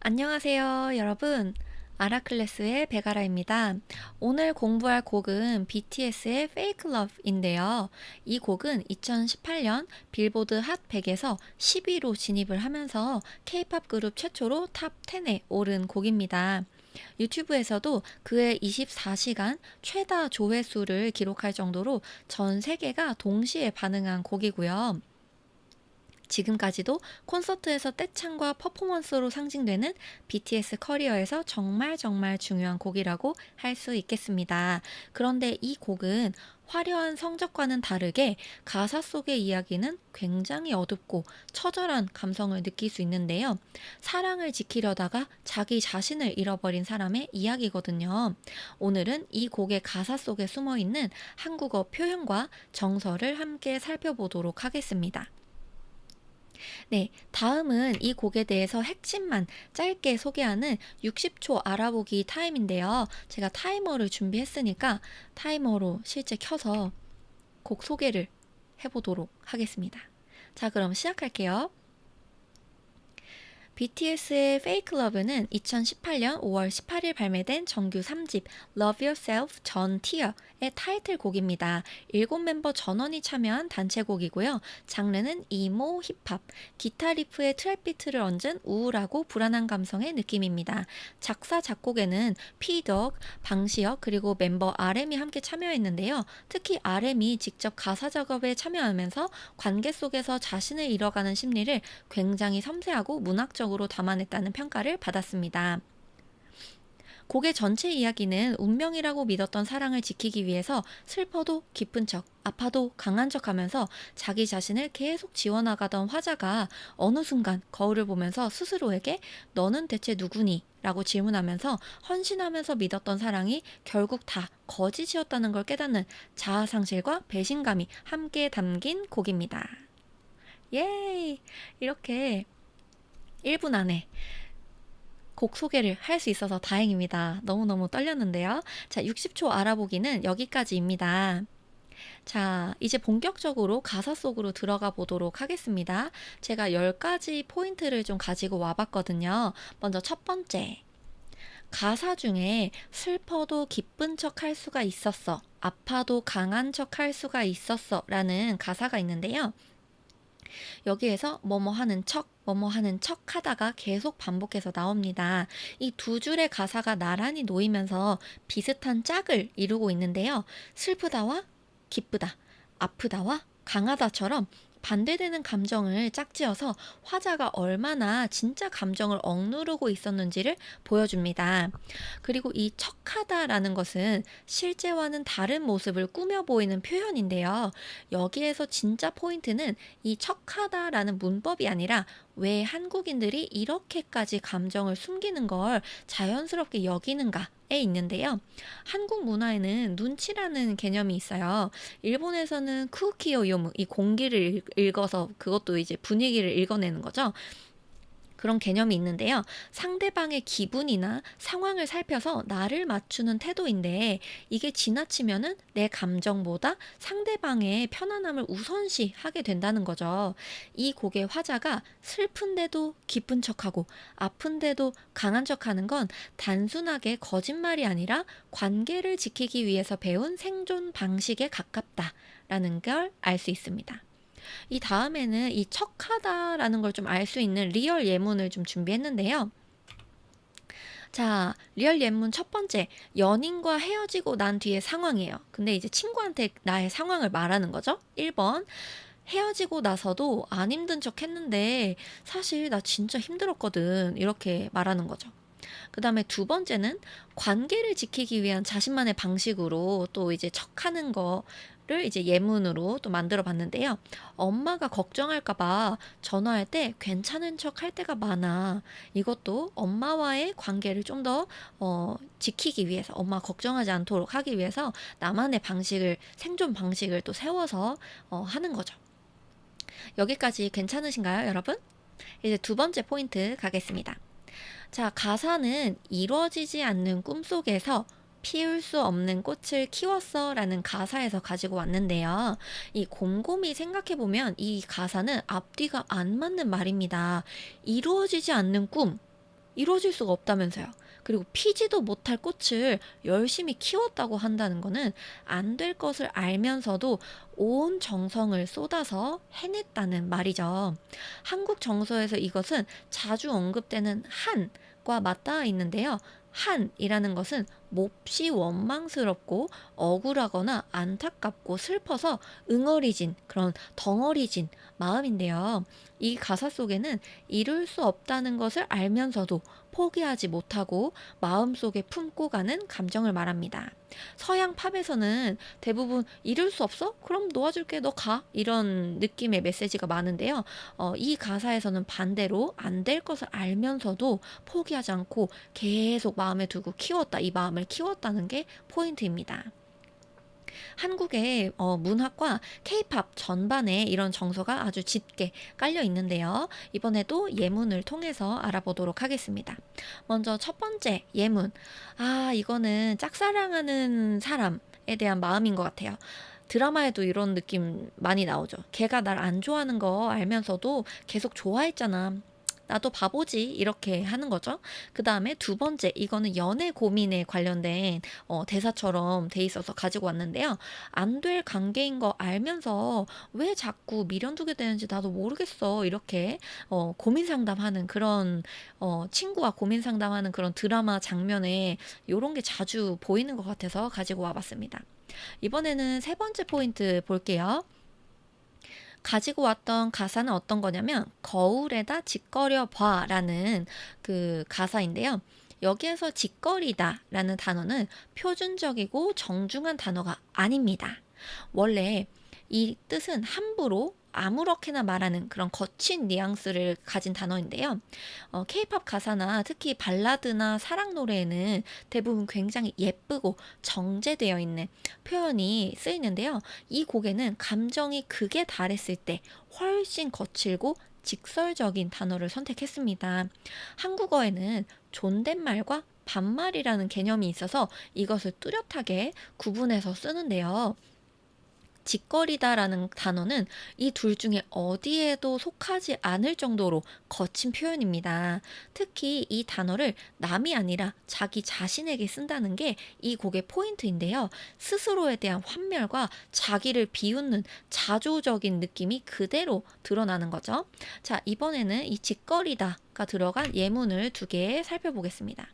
안녕하세요, 여러분. 아라클래스의 베가라입니다. 오늘 공부할 곡은 BTS의 Fake Love인데요. 이 곡은 2018년 빌보드 핫 100에서 10위로 진입을 하면서 K-팝 그룹 최초로 탑 10에 오른 곡입니다. 유튜브에서도 그의 24시간 최다 조회수를 기록할 정도로 전 세계가 동시에 반응한 곡이고요. 지금까지도 콘서트에서 떼창과 퍼포먼스로 상징되는 BTS 커리어에서 정말 중요한 곡이라고 할 수 있겠습니다. 그런데 이 곡은 화려한 성적과는 다르게 가사 속의 이야기는 굉장히 어둡고 처절한 감성을 느낄 수 있는데요. 사랑을 지키려다가 자기 자신을 잃어버린 사람의 이야기거든요. 오늘은 이 곡의 가사 속에 숨어 있는 한국어 표현과 정서를 함께 살펴보도록 하겠습니다. 네, 다음은 이 곡에 대해서 핵심만 짧게 소개하는 60초 알아보기 타임인데요. 제가 타이머를 준비했으니까 타이머로 실제 켜서 곡 소개를 해보도록 하겠습니다. 자, 그럼 시작할게요. BTS의 Fake Love는 2018년 5월 18일 발매된 정규 3집 Love Yourself 전 Tear의 타이틀곡입니다. 7멤버 전원이 참여한 단체곡이고요. 장르는 이모 힙합, 기타 리프에 트랩 비트를 얹은 우울하고 불안한 감성의 느낌입니다. 작사, 작곡에는 P-Dog, 방시혁 그리고 멤버 RM이 함께 참여했는데요. 특히 RM이 직접 가사 작업에 참여하면서 관계 속에서 자신을 잃어가는 심리를 굉장히 섬세하고 문학적으로 담아냈다는 평가를 받았습니다. 곡의 전체 이야기는 운명이라고 믿었던 사랑을 지키기 위해서 슬퍼도 깊은 척, 아파도 강한 척 하면서 자기 자신을 계속 지워나가던 화자가 어느 순간 거울을 보면서 스스로에게 너는 대체 누구니? 라고 질문하면서 헌신하면서 믿었던 사랑이 결국 다 거짓이었다는 걸 깨닫는 자아상실과 배신감이 함께 담긴 곡입니다. 예이! 이렇게 1분 안에 곡 소개를 할 수 있어서 다행입니다. 너무너무 떨렸는데요. 자, 60초 알아보기는 여기까지입니다. 자, 이제 본격적으로 가사 속으로 들어가 보도록 하겠습니다. 제가 10가지 포인트를 좀 가지고 와봤거든요. 먼저 첫 번째. 가사 중에 슬퍼도 기쁜 척 할 수가 있었어. 아파도 강한 척 할 수가 있었어. 라는 가사가 있는데요. 여기에서 뭐뭐 하는 척, 뭐뭐 하는 척 하다가 계속 반복해서 나옵니다. 이 두 줄의 가사가 나란히 놓이면서 비슷한 짝을 이루고 있는데요. 슬프다와 기쁘다, 아프다와 강하다처럼 반대되는 감정을 짝지어서 화자가 얼마나 진짜 감정을 억누르고 있었는지를 보여줍니다. 그리고 이 척하다라는 것은 실제와는 다른 모습을 꾸며 보이는 표현인데요. 여기에서 진짜 포인트는 이 척하다라는 문법이 아니라 왜 한국인들이 이렇게까지 감정을 숨기는 걸 자연스럽게 여기는가에 있는데요. 한국 문화에는 눈치라는 개념이 있어요. 일본에서는 쿠키요 요무, 이 공기를 읽어서 그것도 이제 분위기를 읽어내는 거죠. 그런 개념이 있는데요. 상대방의 기분이나 상황을 살펴서 나를 맞추는 태도인데 이게 지나치면은 내 감정보다 상대방의 편안함을 우선시하게 된다는 거죠. 이 곡의 화자가 슬픈데도 기쁜 척하고 아픈데도 강한 척하는 건 단순하게 거짓말이 아니라 관계를 지키기 위해서 배운 생존 방식에 가깝다라는 걸 알 수 있습니다. 이 다음에는 이 척하다라는 걸 좀 알 수 있는 리얼 예문을 좀 준비했는데요. 자, 리얼 예문 첫 번째, 연인과 헤어지고 난 뒤의 상황이에요. 근데 이제 친구한테 나의 상황을 말하는 거죠. 1번, 헤어지고 나서도 안 힘든 척 했는데 사실 나 진짜 힘들었거든. 이렇게 말하는 거죠. 그 다음에 두 번째는 관계를 지키기 위한 자신만의 방식으로 또 이제 척하는 거를 이제 예문으로 또 만들어 봤는데요. 엄마가 걱정할까봐 전화할 때 괜찮은 척 할 때가 많아. 이것도 엄마와의 관계를 좀 더 지키기 위해서, 엄마 걱정하지 않도록 하기 위해서 나만의 방식을, 생존 방식을 또 세워서 하는 거죠. 여기까지 괜찮으신가요, 여러분? 이제 두 번째 포인트 가겠습니다. 자, 가사는 이루어지지 않는 꿈속에서 피울 수 없는 꽃을 키웠어 라는 가사에서 가지고 왔는데요. 이 곰곰이 생각해보면 이 가사는 앞뒤가 안 맞는 말입니다. 이루어지지 않는 꿈. 이루어질 수가 없다면서요. 그리고 피지도 못할 꽃을 열심히 키웠다고 한다는 거는 안 될 것을 알면서도 온 정성을 쏟아서 해냈다는 말이죠. 한국 정서에서 이것은 자주 언급되는 한과 맞닿아 있는데요. 한이라는 것은 몹시 원망스럽고 억울하거나 안타깝고 슬퍼서 응어리진 그런 덩어리진 마음인데요. 이 가사 속에는 이룰 수 없다는 것을 알면서도 포기하지 못하고 마음속에 품고 가는 감정을 말합니다. 서양 팝에서는 대부분 이룰 수 없어? 그럼 놓아줄게, 너 가. 이런 느낌의 메시지가 많은데요. 이 가사에서는 반대로 안 될 것을 알면서도 포기하지 않고 계속 마음에 두고 키웠다. 이 마음을 키웠다는 게 포인트입니다. 한국의 문학과 케이팝 전반에 이런 정서가 아주 짙게 깔려 있는데요. 이번에도 예문을 통해서 알아보도록 하겠습니다. 먼저 첫 번째 예문. 이거는 짝사랑하는 사람에 대한 마음인 것 같아요. 드라마에도 이런 느낌 많이 나오죠. 걔가 날 안 좋아하는 거 알면서도 계속 좋아했잖아. 나도 바보지 이렇게 하는 거죠. 그 다음에 두 번째 이거는 연애 고민에 관련된 대사처럼 돼 있어서 가지고 왔는데요. 안 될 관계인 거 알면서 왜 자꾸 미련두게 되는지 나도 모르겠어 이렇게 고민 상담하는 그런 친구와 고민 상담하는 그런 드라마 장면에 이런 게 자주 보이는 것 같아서 가지고 와봤습니다. 이번에는 세 번째 포인트 볼게요. 가지고 왔던 가사는 어떤 거냐면 거울에다 짓거려 봐라는 그 가사인데요. 여기에서 짓거리다라는 단어는 표준적이고 정중한 단어가 아닙니다. 원래 이 뜻은 함부로 아무렇게나 말하는 그런 거친 뉘앙스를 가진 단어인데요. 케이팝 가사나 특히 발라드나 사랑 노래에는 대부분 굉장히 예쁘고 정제되어 있는 표현이 쓰이는데요. 이 곡에는 감정이 극에 달했을 때 훨씬 거칠고 직설적인 단어를 선택했습니다. 한국어에는 존댓말과 반말이라는 개념이 있어서 이것을 뚜렷하게 구분해서 쓰는데요. 짓거리다라는 단어는 이 둘 중에 어디에도 속하지 않을 정도로 거친 표현입니다. 특히 이 단어를 남이 아니라 자기 자신에게 쓴다는 게 이 곡의 포인트인데요. 스스로에 대한 환멸과 자기를 비웃는 자조적인 느낌이 그대로 드러나는 거죠. 자, 이번에는 이 짓거리다가 들어간 예문을 두 개 살펴보겠습니다.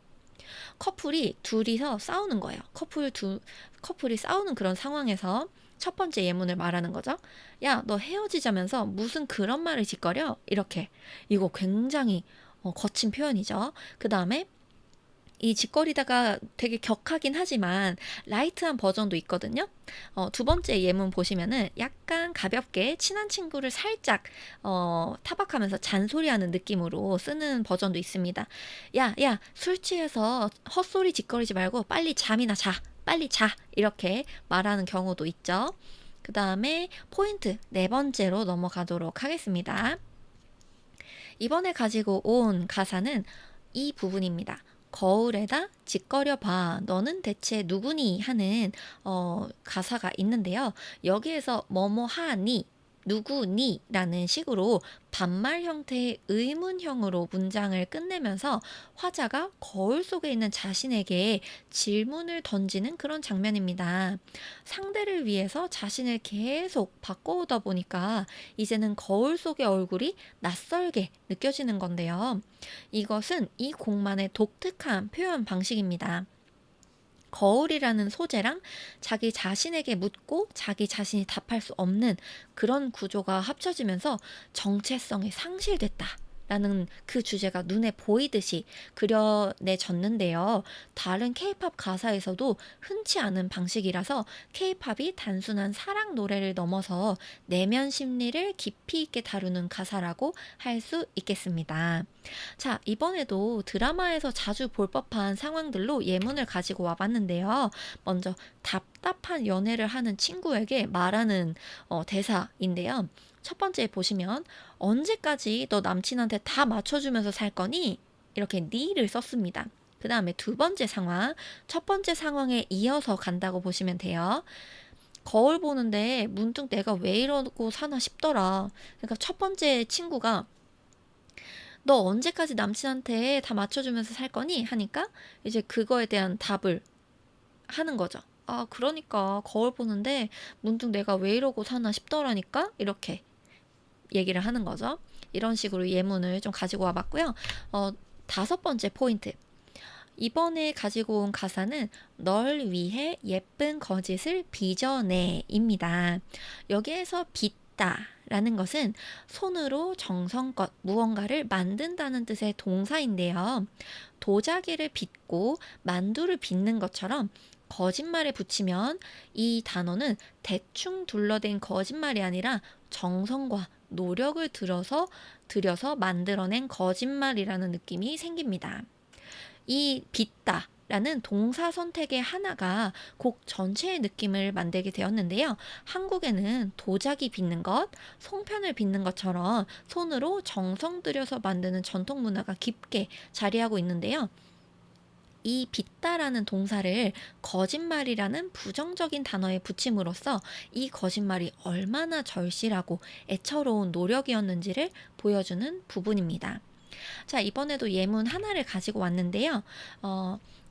커플이 둘이서 싸우는 거예요. 커플이 싸우는 그런 상황에서 첫 번째 예문을 말하는 거죠. 야, 너 헤어지자면서 무슨 그런 말을 짓거려? 이렇게. 이거 굉장히 거친 표현이죠. 그 다음에 이 짓거리다가 되게 격하긴 하지만 라이트한 버전도 있거든요. 두 번째 예문 보시면은 약간 가볍게 친한 친구를 살짝 타박하면서 잔소리하는 느낌으로 쓰는 버전도 있습니다. 야, 야, 술 취해서 헛소리 짓거리지 말고 빨리 잠이나 자. 빨리 자. 이렇게 말하는 경우도 있죠. 그 다음에 포인트 네 번째로 넘어가도록 하겠습니다. 이번에 가지고 온 가사는 이 부분입니다. 거울에다 짓거려 봐. 너는 대체 누구니? 하는 가사가 있는데요. 여기에서 뭐뭐 하니? 누구니? 라는 식으로 반말 형태의 의문형으로 문장을 끝내면서 화자가 거울 속에 있는 자신에게 질문을 던지는 그런 장면입니다. 상대를 위해서 자신을 계속 바꿔오다 보니까 이제는 거울 속의 얼굴이 낯설게 느껴지는 건데요. 이것은 이 곡만의 독특한 표현 방식입니다. 거울이라는 소재랑 자기 자신에게 묻고 자기 자신이 답할 수 없는 그런 구조가 합쳐지면서 정체성이 상실됐다. 라는 그 주제가 눈에 보이듯이 그려내졌는데요. 다른 케이팝 가사에서도 흔치 않은 방식이라서 케이팝이 단순한 사랑 노래를 넘어서 내면 심리를 깊이 있게 다루는 가사라고 할 수 있겠습니다. 자, 이번에도 드라마에서 자주 볼 법한 상황들로 예문을 가지고 와봤는데요. 먼저 답답한 연애를 하는 친구에게 말하는 대사인데요. 첫 번째 보시면 언제까지 너 남친한테 다 맞춰주면서 살 거니? 이렇게 니를 썼습니다. 그 다음에 두 번째 상황, 첫 번째 상황에 이어서 간다고 보시면 돼요. 거울 보는데 문득 내가 왜 이러고 사나 싶더라. 그러니까 첫 번째 친구가 너 언제까지 남친한테 다 맞춰주면서 살 거니? 하니까 이제 그거에 대한 답을 하는 거죠. 아, 그러니까 거울 보는데 문득 내가 왜 이러고 사나 싶더라니까? 이렇게 얘기를 하는 거죠. 이런 식으로 예문을 좀 가지고 와봤고요. 다섯 번째 포인트. 이번에 가지고 온 가사는 널 위해 예쁜 거짓을 빚어내입니다. 여기에서 빚다 라는 것은 손으로 정성껏 무언가를 만든다는 뜻의 동사인데요. 도자기를 빚고 만두를 빚는 것처럼 거짓말에 붙이면 이 단어는 대충 둘러댄 거짓말이 아니라 정성과 노력을 들여서 만들어낸 거짓말이라는 느낌이 생깁니다. 이 빚다 라는 동사 선택의 하나가 곡 전체의 느낌을 만들게 되었는데요. 한국에는 도자기 빚는 것, 송편을 빚는 것처럼 손으로 정성 들여서 만드는 전통 문화가 깊게 자리하고 있는데요. 이 빚다라는 동사를 거짓말이라는 부정적인 단어에 붙임으로써 이 거짓말이 얼마나 절실하고 애처로운 노력이었는지를 보여주는 부분입니다. 자, 이번에도 예문 하나를 가지고 왔는데요.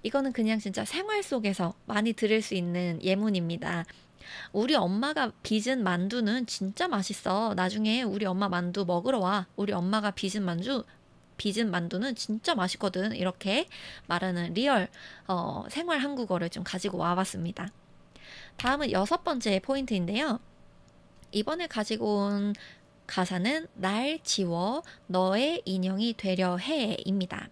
이거는 그냥 진짜 생활 속에서 많이 들을 수 있는 예문입니다. 우리 엄마가 빚은 만두는 진짜 맛있어. 나중에 우리 엄마 만두 먹으러 와. 우리 엄마가 빚은 만두는 진짜 맛있거든. 이렇게 말하는 리얼 생활 한국어를 좀 가지고 와봤습니다. 다음은 여섯 번째 포인트인데요. 이번에 가지고 온 가사는 날 지워 너의 인형이 되려 해입니다.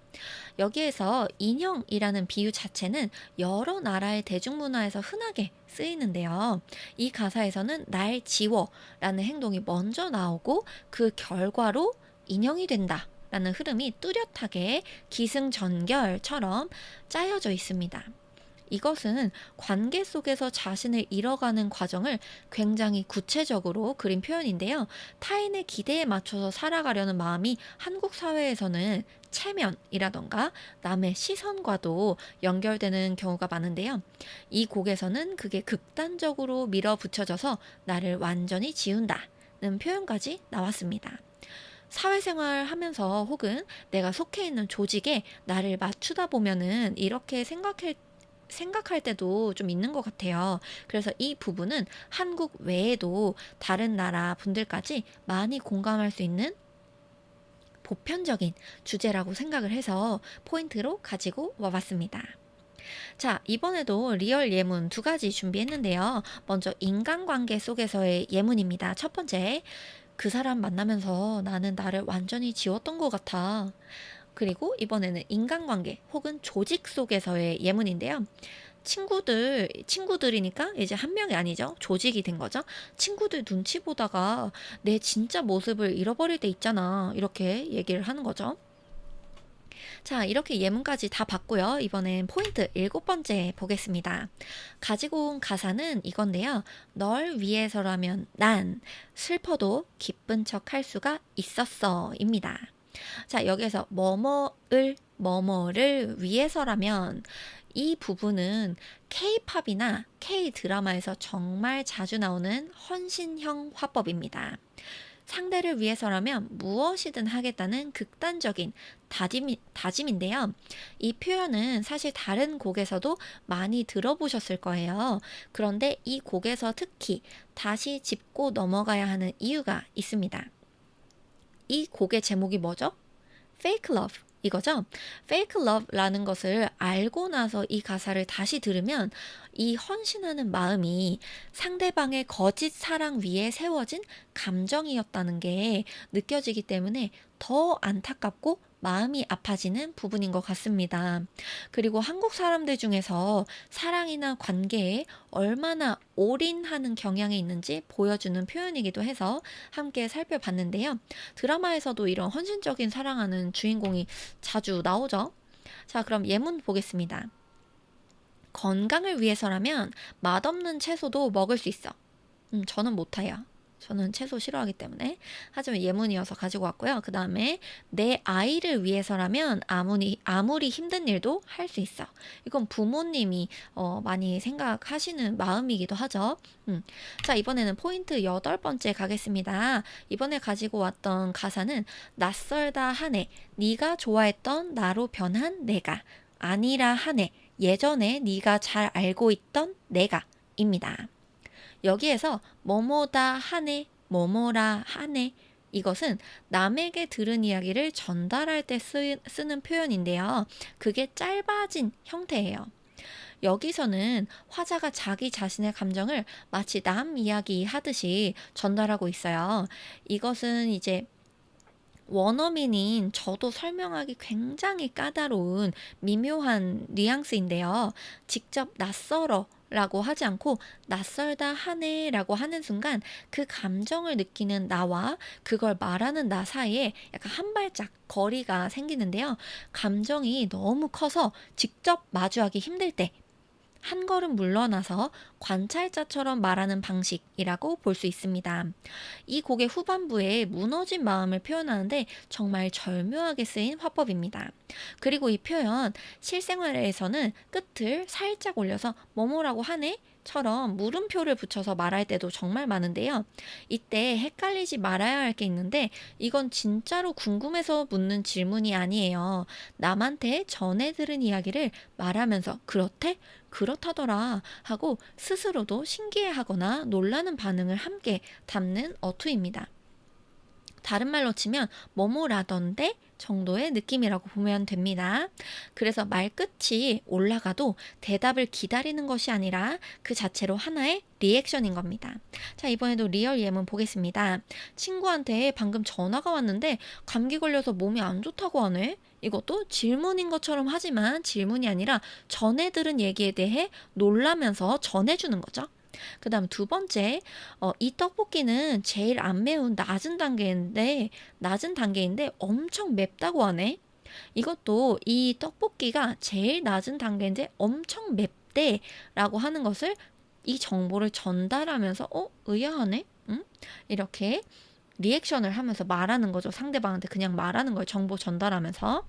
여기에서 인형이라는 비유 자체는 여러 나라의 대중문화에서 흔하게 쓰이는데요. 이 가사에서는 날 지워 라는 행동이 먼저 나오고 그 결과로 인형이 된다 라는 흐름이 뚜렷하게 기승전결처럼 짜여져 있습니다. 이것은 관계 속에서 자신을 잃어가는 과정을 굉장히 구체적으로 그린 표현인데요. 타인의 기대에 맞춰서 살아가려는 마음이 한국 사회에서는 체면이라던가 남의 시선과도 연결되는 경우가 많은데요. 이 곡에서는 그게 극단적으로 밀어붙여져서 나를 완전히 지운다는 표현까지 나왔습니다. 사회생활 하면서 혹은 내가 속해 있는 조직에 나를 맞추다 보면은 이렇게 생각할 때도 좀 있는 것 같아요. 그래서 이 부분은 한국 외에도 다른 나라 분들까지 많이 공감할 수 있는 보편적인 주제라고 생각을 해서 포인트로 가지고 와봤습니다. 자, 이번에도 리얼 예문 두 가지 준비했는데요. 먼저 인간관계 속에서의 예문입니다. 첫 번째, 그 사람 만나면서 나는 나를 완전히 지웠던 것 같아. 그리고 이번에는 인간관계 혹은 조직 속에서의 예문인데요. 친구들이니까 이제 한 명이 아니죠. 조직이 된 거죠. 친구들 눈치 보다가 내 진짜 모습을 잃어버릴 때 있잖아. 이렇게 얘기를 하는 거죠. 자, 이렇게 예문까지 다 봤고요. 이번엔 포인트 일곱 번째 보겠습니다. 가지고 온 가사는 이건데요. 널 위해서라면 난 슬퍼도 기쁜 척 할 수가 있었어 입니다. 자, 여기에서 뭐뭐를 위해서라면 이 부분은 K-팝이나 K-드라마에서 정말 자주 나오는 헌신형 화법입니다. 상대를 위해서라면 무엇이든 하겠다는 극단적인 다짐인데요. 이 표현은 사실 다른 곡에서도 많이 들어보셨을 거예요. 그런데 이 곡에서 특히 다시 짚고 넘어가야 하는 이유가 있습니다. 이 곡의 제목이 뭐죠? Fake Love 이거죠. Fake Love라는 것을 알고 나서 이 가사를 다시 들으면 이 헌신하는 마음이 상대방의 거짓 사랑 위에 세워진 감정이었다는 게 느껴지기 때문에 더 안타깝고 마음이 아파지는 부분인 것 같습니다. 그리고 한국 사람들 중에서 사랑이나 관계에 얼마나 올인하는 경향이 있는지 보여주는 표현이기도 해서 함께 살펴봤는데요. 드라마에서도 이런 헌신적인 사랑하는 주인공이 자주 나오죠. 자, 그럼 예문 보겠습니다. 건강을 위해서라면 맛없는 채소도 먹을 수 있어. 저는 못해요. 저는 채소 싫어하기 때문에. 하지만 예문이어서 가지고 왔고요. 그 다음에 내 아이를 위해서라면 아무리 힘든 일도 할 수 있어. 이건 부모님이 많이 생각하시는 마음이기도 하죠. 자, 이번에는 포인트 8번째 가겠습니다. 이번에 가지고 왔던 가사는 낯설다 하네. 네가 좋아했던 나로 변한 내가. 아니라 하네. 예전에 네가 잘 알고 있던 내가 입니다. 여기에서 뭐뭐다 하네, 뭐뭐라 하네. 이것은 남에게 들은 이야기를 전달할 때 쓰는 표현인데요. 그게 짧아진 형태예요. 여기서는 화자가 자기 자신의 감정을 마치 남 이야기 하듯이 전달하고 있어요. 이것은 이제 원어민인 저도 설명하기 굉장히 까다로운 미묘한 뉘앙스인데요. 직접 낯설어 라고 하지 않고 낯설다 하네 라고 하는 순간 그 감정을 느끼는 나와 그걸 말하는 나 사이에 약간 한 발짝 거리가 생기는데요. 감정이 너무 커서 직접 마주하기 힘들 때 한 걸음 물러나서 관찰자처럼 말하는 방식이라고 볼 수 있습니다. 이 곡의 후반부에 무너진 마음을 표현하는데 정말 절묘하게 쓰인 화법입니다. 그리고 이 표현 실생활에서는 끝을 살짝 올려서 뭐뭐라고 하네? 처럼 물음표를 붙여서 말할 때도 정말 많은데요. 이때 헷갈리지 말아야 할 게 있는데 이건 진짜로 궁금해서 묻는 질문이 아니에요. 남한테 전해 들은 이야기를 말하면서 그렇대? 그렇다더라 하고 스스로도 신기해하거나 놀라는 반응을 함께 담는 어투입니다. 다른 말로 치면 뭐뭐라던데 정도의 느낌이라고 보면 됩니다. 그래서 말끝이 올라가도 대답을 기다리는 것이 아니라 그 자체로 하나의 리액션인 겁니다. 자, 이번에도 리얼 예문 보겠습니다. 친구한테 방금 전화가 왔는데 감기 걸려서 몸이 안 좋다고 하네. 이것도 질문인 것처럼 하지만 질문이 아니라 전해 들은 얘기에 대해 놀라면서 전해주는 거죠. 그 다음 두 번째, 이 떡볶이는 제일 안 매운 낮은 단계인데 엄청 맵다고 하네. 이것도 이 떡볶이가 제일 낮은 단계인데 엄청 맵대 라고 하는 것을 이 정보를 전달하면서 의아하네? 응? 이렇게 리액션을 하면서 말하는 거죠. 상대방한테 그냥 말하는 거예요. 정보 전달하면서.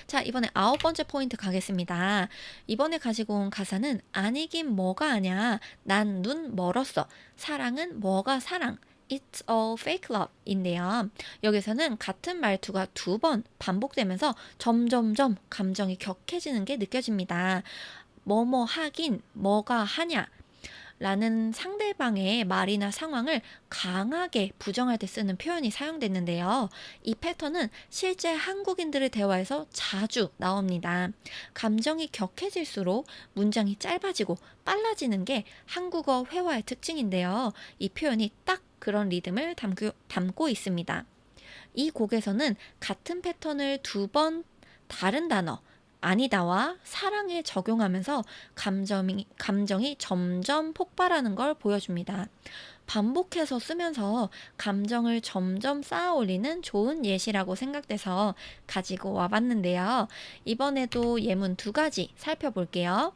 자, 이번에 9번째 포인트 가겠습니다. 이번에 가지고 온 가사는 아니긴 뭐가 아냐. 난 눈 멀었어. 사랑은 뭐가 사랑. It's all fake love 인데요. 여기서는 같은 말투가 2번 반복되면서 점점점 감정이 격해지는 게 느껴집니다. 뭐뭐 하긴 뭐가 하냐. 라는 상대방의 말이나 상황을 강하게 부정할 때 쓰는 표현이 사용됐는데요. 이 패턴은 실제 한국인들의 대화에서 자주 나옵니다. 감정이 격해질수록 문장이 짧아지고 빨라지는 게 한국어 회화의 특징인데요. 이 표현이 딱 그런 리듬을 담고 있습니다. 이 곡에서는 같은 패턴을 2번 다른 단어 아니다와 사랑에 적용하면서 감정이 점점 폭발하는 걸 보여줍니다. 반복해서 쓰면서 감정을 점점 쌓아 올리는 좋은 예시라고 생각돼서 가지고 와봤는데요. 이번에도 예문 2가지 살펴볼게요.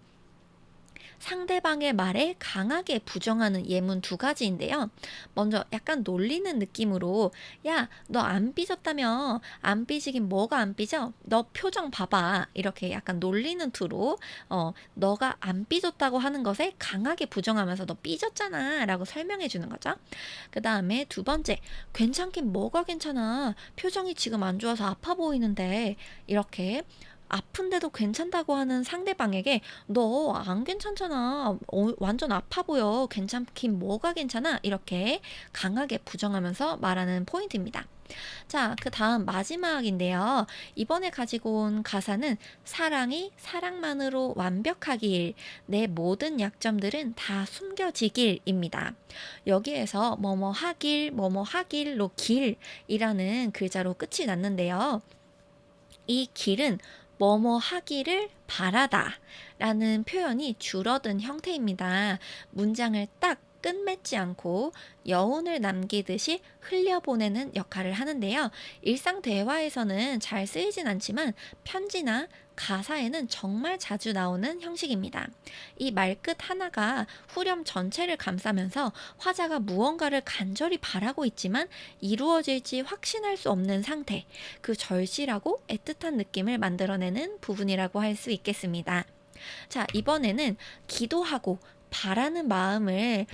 상대방의 말에 강하게 부정하는 예문 2가지인데요. 먼저 약간 놀리는 느낌으로 야, 너 안 삐졌다며? 안 삐지긴 뭐가 안 삐져? 너 표정 봐봐. 이렇게 약간 놀리는 투로 너가 안 삐졌다고 하는 것에 강하게 부정하면서 너 삐졌잖아 라고 설명해 주는 거죠. 그 다음에 2번째, 괜찮긴 뭐가 괜찮아. 표정이 지금 안 좋아서 아파 보이는데 이렇게 아픈데도 괜찮다고 하는 상대방에게 너 안 괜찮잖아. 완전 아파 보여. 괜찮긴 뭐가 괜찮아. 이렇게 강하게 부정하면서 말하는 포인트입니다. 자, 그 다음 마지막인데요. 이번에 가지고 온 가사는 사랑이 사랑만으로 완벽하길, 내 모든 약점들은 다 숨겨지길입니다. 여기에서 뭐뭐 하길로 길이라는 글자로 끝이 났는데요. 이 길은 뭐뭐 하기를 바라다 라는 표현이 줄어든 형태입니다. 문장을 딱 끝맺지 않고 여운을 남기듯이 흘려보내는 역할을 하는데요. 일상 대화에서는 잘 쓰이진 않지만 편지나 가사에는 정말 자주 나오는 형식입니다. 이 말끝 하나가 후렴 전체를 감싸면서 화자가 무언가를 간절히 바라고 있지만 이루어질지 확신할 수 없는 상태, 그 절실하고 애틋한 느낌을 만들어내는 부분이라고 할 수 있겠습니다. 자, 이번에는 기도하고 바라는 마음을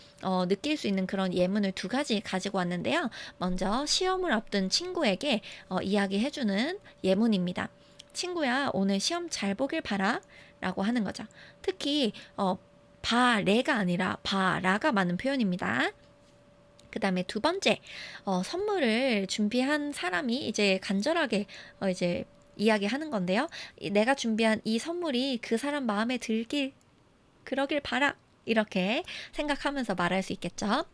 느낄 수 있는 그런 예문을 두 가지 가지고 왔는데요. 먼저 시험을 앞둔 친구에게 이야기해주는 예문입니다. 친구야, 오늘 시험 잘 보길 바라 라고 하는 거죠. 특히 바래가 아니라 바라가 많은 표현입니다. 그 다음에 두 번째, 선물을 준비한 사람이 이제 간절하게 이제 이야기하는 건데요. 내가 준비한 이 선물이 그 사람 마음에 들길, 그러길 바라. 이렇게 생각하면서 말할 수 있겠죠.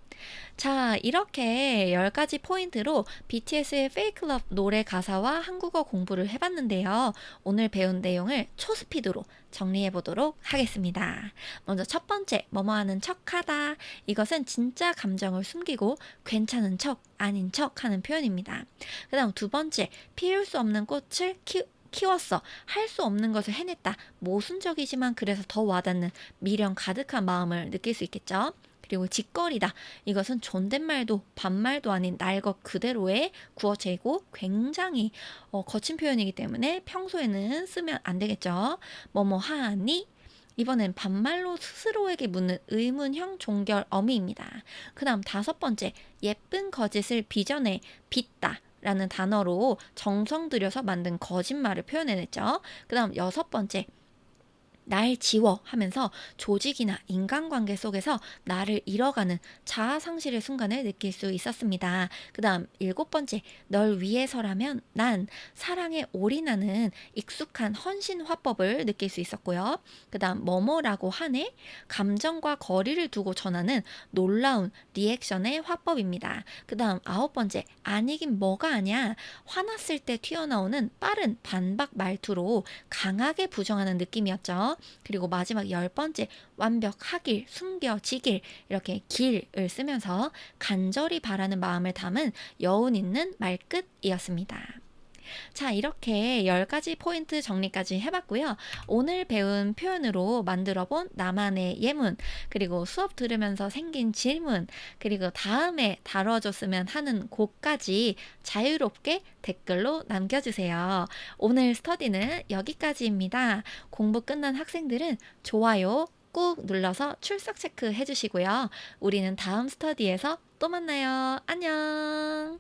자, 이렇게 10가지 포인트로 BTS의 Fake Love 노래 가사와 한국어 공부를 해봤는데요. 오늘 배운 내용을 초스피드로 정리해 보도록 하겠습니다. 먼저 첫 번째, 뭐뭐하는 척하다. 이것은 진짜 감정을 숨기고 괜찮은 척, 아닌 척 하는 표현입니다. 그 다음 두 번째, 피울 수 없는 꽃을 키웠어. 할 수 없는 것을 해냈다. 모순적이지만 그래서 더 와닿는 미련 가득한 마음을 느낄 수 있겠죠. 그리고 짓거리다. 이것은 존댓말도 반말도 아닌 날 것 그대로의 구어체이고 굉장히 거친 표현이기 때문에 평소에는 쓰면 안 되겠죠. 뭐뭐 하니? 이번엔 반말로 스스로에게 묻는 의문형 종결 어미입니다. 그 다음 다섯 번째, 예쁜 거짓을 빚어내 빚다 라는 단어로 정성 들여서 만든 거짓말을 표현해냈죠. 그 다음 여섯 번째, 날 지워 하면서 조직이나 인간관계 속에서 나를 잃어가는 자아상실의 순간을 느낄 수 있었습니다. 그 다음 일곱 번째, 널 위해서라면 난 사랑에 올인하는 익숙한 헌신 화법을 느낄 수 있었고요. 그 다음 뭐뭐라고 하네, 감정과 거리를 두고 전하는 놀라운 리액션의 화법입니다. 그 다음 아홉 번째, 아니긴 뭐가 아냐, 화났을 때 튀어나오는 빠른 반박 말투로 강하게 부정하는 느낌이었죠. 그리고 마지막 열 번째, 완벽하길, 숨겨지길, 이렇게 길을 쓰면서 간절히 바라는 마음을 담은 여운 있는 말끝이었습니다. 자, 이렇게 10가지 포인트 정리까지 해봤고요. 오늘 배운 표현으로 만들어본 나만의 예문, 그리고 수업 들으면서 생긴 질문, 그리고 다음에 다뤄줬으면 하는 곡까지 자유롭게 댓글로 남겨주세요. 오늘 스터디는 여기까지입니다. 공부 끝난 학생들은 좋아요 꾹 눌러서 출석 체크 해주시고요. 우리는 다음 스터디에서 또 만나요. 안녕.